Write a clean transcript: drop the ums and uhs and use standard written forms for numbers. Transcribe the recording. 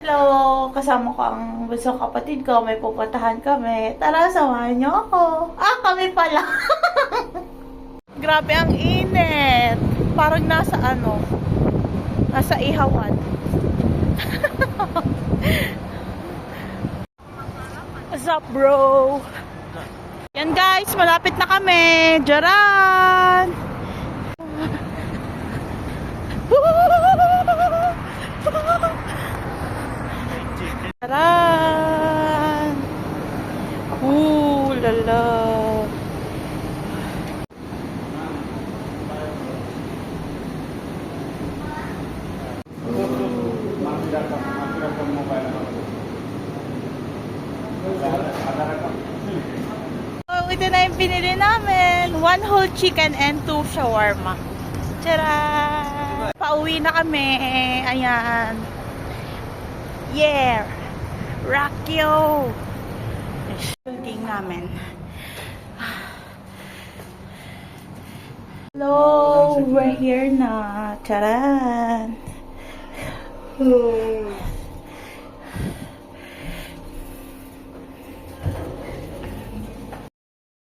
Hello! Kasama ko ang bunsong kapatid ko. May pupuntahan kami. Tara, samahan niyo ako. Kami pala. Grabe ang init. Parang nasa nasa ihawan. What's up, bro? Yan guys, malapit na kami. Jaran! Jaran! Lala! Oh, ito na yung pinili namin. 1 whole chicken and 2 shawarma. Tara! Pauwi na kami. Ayan. Yeah! Rockyo! Shooting namin. Hello! We're here na. Charan!